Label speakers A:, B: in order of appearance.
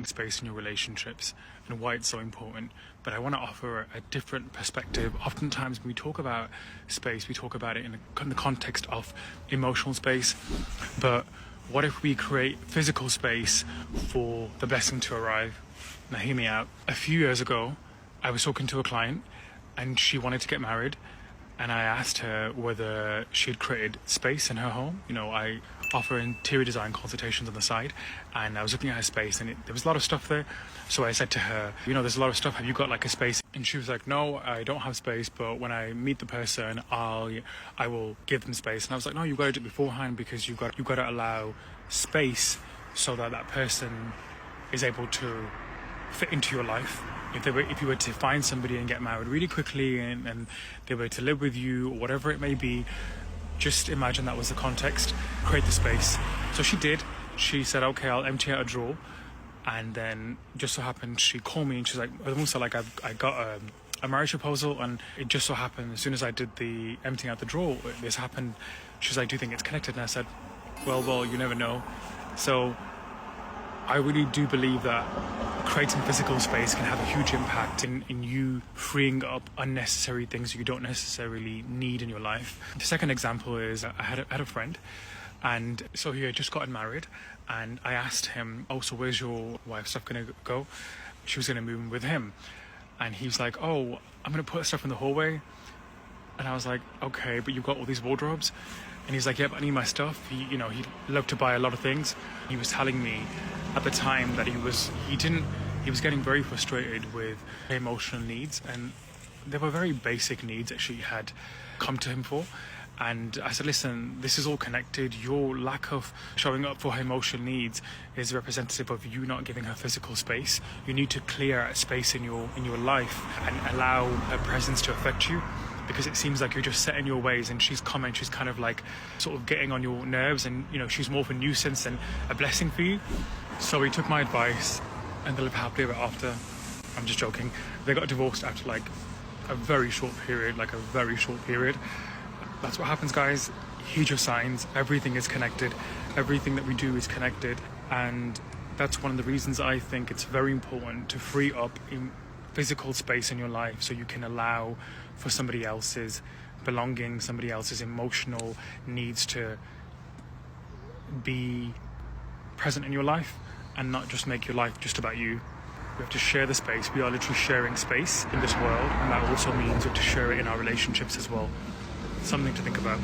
A: sharing space in your relationships and why it's so important. But I want to offer a different perspective. Oftentimes when we talk about space, we talk about it in the context of emotional space. But what if we create physical space for the blessing to arrive? Now hear me out. A few years ago, I was talking to a client and she wanted to get married. And I asked her whether she had created space in her home. You know, I offer interior design consultations on the side, and I was looking at her space, and there was a lot of stuff there. So I said to her, you know, there's a lot of stuff. Have you got like a space? And she was like, no, I don't have space, but when I meet the person, I will give them space. And I was like, no, you've got to do it beforehand, because you've got to allow space so that that person is able to fit into your life. If you were to find somebody and get married really quickly and they were to live with you, or whatever it may be, just imagine that was the context. Create the space. So she did. She said, okay, I'll empty out a drawer. And then just so happened, she called me and she's like, almost like I got a marriage proposal, and it just so happened as soon as I did the emptying out the drawer, this happened. She's like, do you think it's connected? And I said, well, you never know. So I really do believe that creating physical space can have a huge impact in you freeing up unnecessary things you don't necessarily need in your life. The second example is I had a friend, and so he had just gotten married, and I asked him, oh, so where's your wife's stuff going to go? She was going to move in with him. And he was like, oh, I'm going to put stuff in the hallway. And I was like, okay, but you've got all these wardrobes. And he's like, yeah, but I need my stuff. He loved to buy a lot of things. He was telling me at the time that he was getting very frustrated with emotional needs, and they were very basic needs that she had come to him for. And I said, listen, this is all connected. Your lack of showing up for her emotional needs is representative of you not giving her physical space. You need to clear a space in your life and allow her presence to affect you, because it seems like you're just set in your ways, and she's coming, she's kind of like sort of getting on your nerves, and you know, she's more of a nuisance than a blessing for you. So he took my advice, and they lived happily ever after. I'm just joking. They got divorced after like a very short period. That's what happens, guys. Heed your signs. Everything is connected. Everything that we do is connected. And that's one of the reasons I think it's very important to free up in physical space in your life, so you can allow for somebody else's belonging, somebody else's emotional needs to be present in your life, and not just make your life just about you. We have to share the space. We are literally sharing space in this world, and that also means we have to share it in our relationships as well. Something to think about.